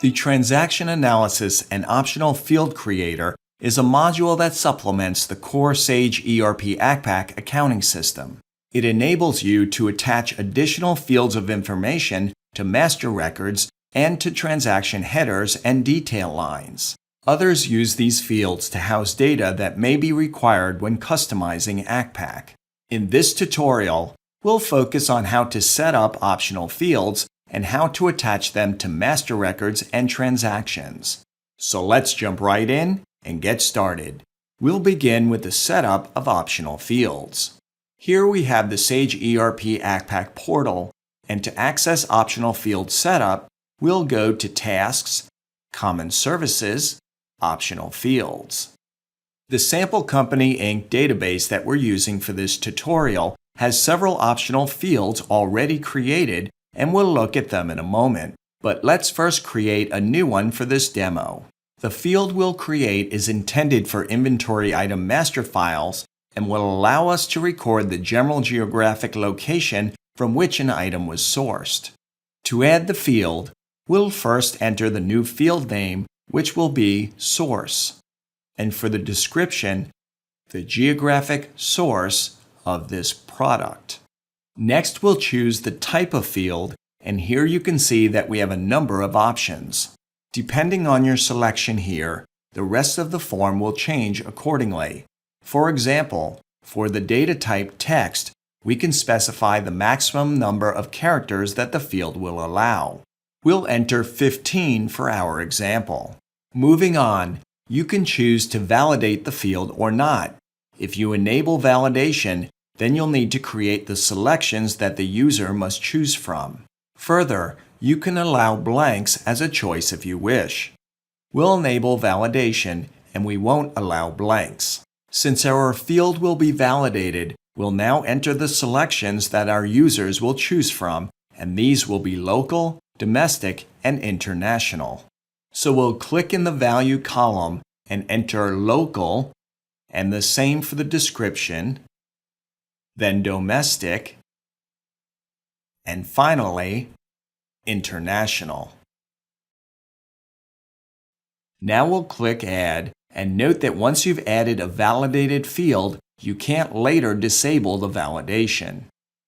The Transaction Analysis and Optional Field Creator is a module that supplements the core Sage ERP Accpac accounting system. It enables you to attach additional fields of information to master records and to transaction headers and detail lines. Others use these fields to house data that may be required when customizing Accpac. In this tutorial, we'll focus on how to set up optional fields and how to attach them to master records and transactions. So let's jump right in and get started. We'll begin with the setup of optional fields. Here we have the Sage ERP Accpac portal, and to access optional field setup, we'll go to Tasks, Common Services, Optional Fields. The Sample Company Inc. database that we're using for this tutorial has several optional fields already created, and we'll look at them in a moment. But let's first create a new one for this demo. The field we'll create is intended for inventory item master files and will allow us to record the general geographic location from which an item was sourced. To add the field, we'll first enter the new field name, which will be Source, and for the description, the geographic source of this product. Next, we'll choose the type of field, and here you can see that we have a number of options. Depending on your selection here, the rest of the form will change accordingly. For example, for the data type text, we can specify the maximum number of characters that the field will allow. We'll enter 15 for our example. Moving on, you can choose to validate the field or not. If you enable validation, then you'll need to create the selections that the user must choose from. Further, you can allow blanks as a choice if you wish. We'll enable validation, and we won't allow blanks. Since our field will be validated, we'll now enter the selections that our users will choose from, and these will be local, domestic, and international. So we'll click in the value column and enter local, and the same for the description, then domestic, and finally, international. Now we'll click Add, and note that once you've added a validated field, you can't later disable the validation.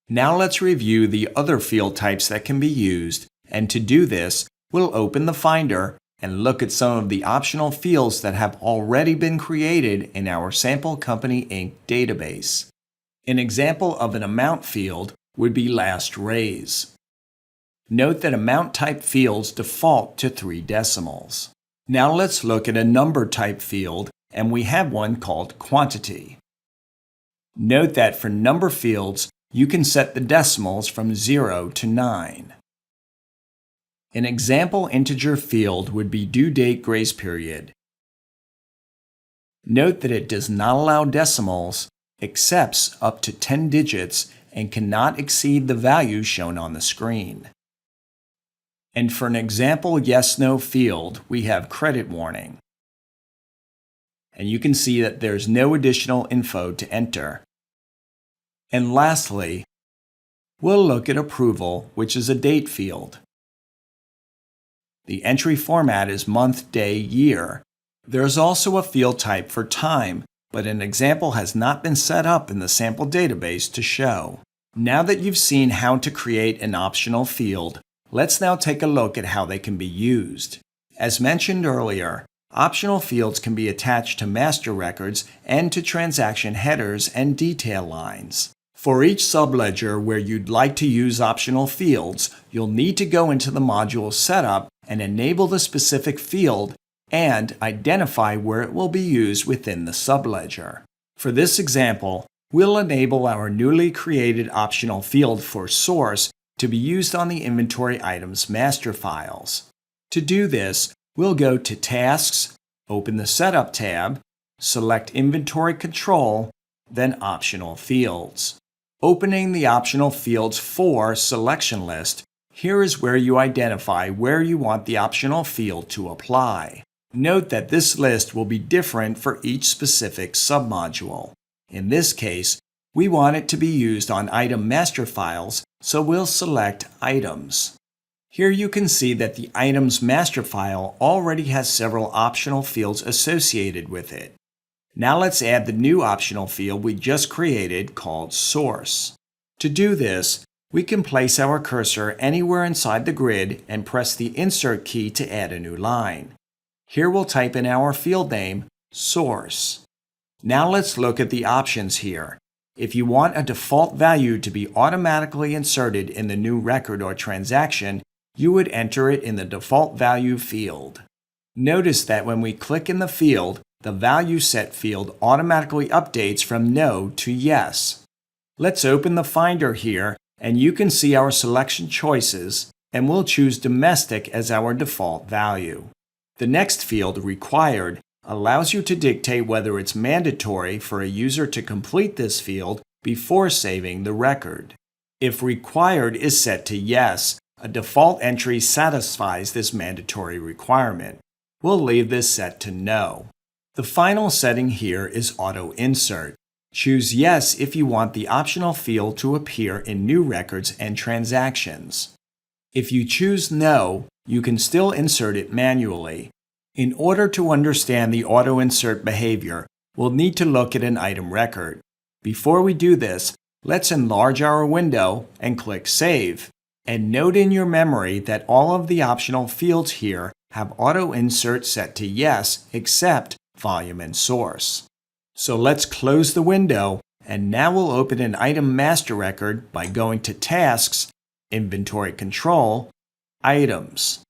Now let's review the other field types that can be used, and to do this, we'll open the Finder and look at some of the optional fields that have already been created in our Sample Company Inc. database. An example of an amount field would be last raise. Note that amount type fields default to 3 decimals. Now let's look at a number type field, and we have one called quantity. Note that for number fields, you can set the decimals from 0 to 9. An example integer field would be due date grace period. Note that it does not allow decimals, accepts up to 10 digits, and cannot exceed the value shown on the screen. And for an example yes/no field, we have credit warning. And you can see that there's no additional info to enter. And lastly, we'll look at approval, which is a date field. The entry format is month, day, year. There's also a field type for time, but an example has not been set up in the sample database to show. Now that you've seen how to create an optional field, let's now take a look at how they can be used. As mentioned earlier, optional fields can be attached to master records and to transaction headers and detail lines. For each subledger where you'd like to use optional fields, you'll need to go into the module setup and enable the specific field and identify where it will be used within the subledger. For this example, we'll enable our newly created optional field for source to be used on the inventory items master files. To do this, we'll go to Tasks, open the Setup tab, select Inventory Control, then Optional Fields. Opening the Optional Fields for selection list, here is where you identify where you want the optional field to apply. Note that this list will be different for each specific submodule. In this case, we want it to be used on item master files, so we'll select Items. Here you can see that the item's master file already has several optional fields associated with it. Now let's add the new optional field we just created called Source. To do this, we can place our cursor anywhere inside the grid and press the Insert key to add a new line. Here we'll type in our field name, Source. Now let's look at the options here. If you want a default value to be automatically inserted in the new record or transaction, you would enter it in the default value field. Notice that when we click in the field, the value set field automatically updates from no to yes. Let's open the Finder here, and you can see our selection choices, and we'll choose Domestic as our default value. The next field, Required, allows you to dictate whether it's mandatory for a user to complete this field before saving the record. If Required is set to yes, a default entry satisfies this mandatory requirement. We'll leave this set to no. The final setting here is Auto Insert. Choose Yes if you want the optional field to appear in new records and transactions. If you choose No, you can still insert it manually. In order to understand the auto insert behavior, we'll need to look at an item record. Before we do this, let's enlarge our window and click Save. And note in your memory that all of the optional fields here have auto insert set to Yes except Volume and Source. So let's close the window, and now we'll open an item master record by going to Tasks, Inventory Control, Items.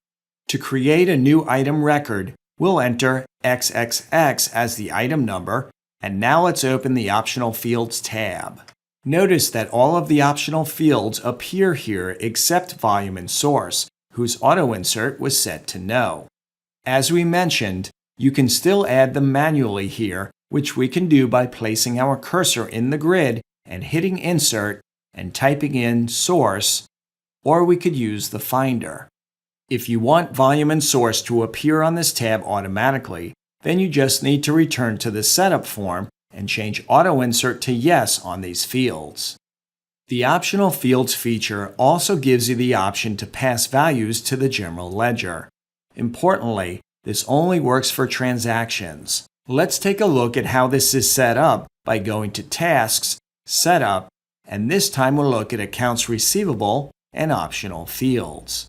To create a new item record, we'll enter XXX as the item number, and now let's open the Optional Fields tab. Notice that all of the optional fields appear here except Volume and Source, whose auto insert was set to No. As we mentioned, you can still add them manually here, which we can do by placing our cursor in the grid and hitting Insert and typing in Source, or we could use the Finder. If you want Volume and Source to appear on this tab automatically, then you just need to return to the Setup form and change Auto Insert to Yes on these fields. The Optional Fields feature also gives you the option to pass values to the general ledger. Importantly, this only works for transactions. Let's take a look at how this is set up by going to Tasks, Setup, and this time we'll look at Accounts Receivable and Optional Fields.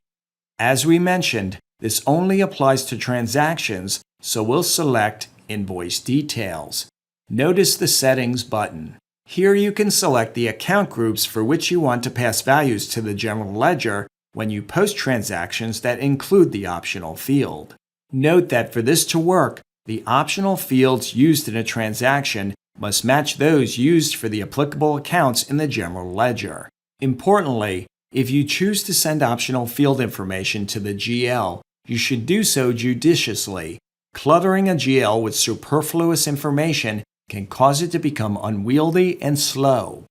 As we mentioned, this only applies to transactions, so we'll select Invoice Details. Notice the Settings button. Here you can select the account groups for which you want to pass values to the general ledger when you post transactions that include the optional field. Note that for this to work, the optional fields used in a transaction must match those used for the applicable accounts in the general ledger. Importantly, if you choose to send optional field information to the GL, you should do so judiciously. Cluttering a GL with superfluous information can cause it to become unwieldy and slow.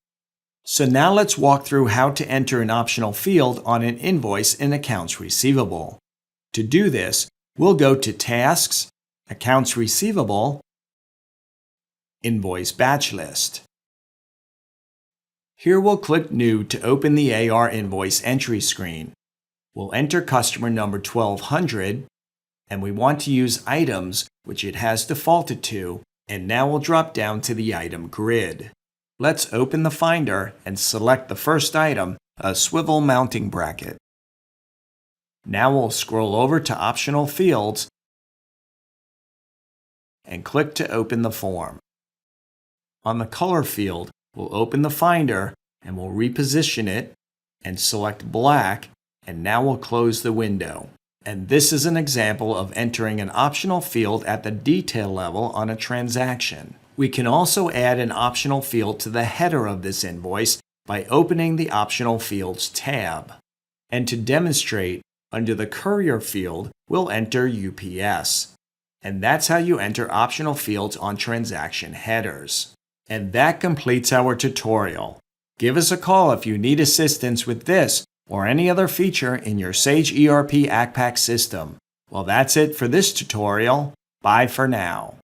So now let's walk through how to enter an optional field on an invoice in Accounts Receivable. To do this, we'll go to Tasks, Accounts Receivable, Invoice Batch List. Here we'll click New to open the AR invoice entry screen. We'll enter customer number 1200, and we want to use items, which it has defaulted to, and now we'll drop down to the item grid. Let's open the Finder and select the first item, a swivel mounting bracket. Now we'll scroll over to Optional Fields and click to open the form. On the Color field, we'll open the Finder and we'll reposition it and select Black, and now we'll close the window. And this is an example of entering an optional field at the detail level on a transaction. We can also add an optional field to the header of this invoice by opening the Optional Fields tab. And to demonstrate, under the Courier field, we'll enter UPS. And that's how you enter optional fields on transaction headers. And that completes our tutorial. Give us a call if you need assistance with this or any other feature in your Sage ERP Accpac system. Well, that's it for this tutorial. Bye for now.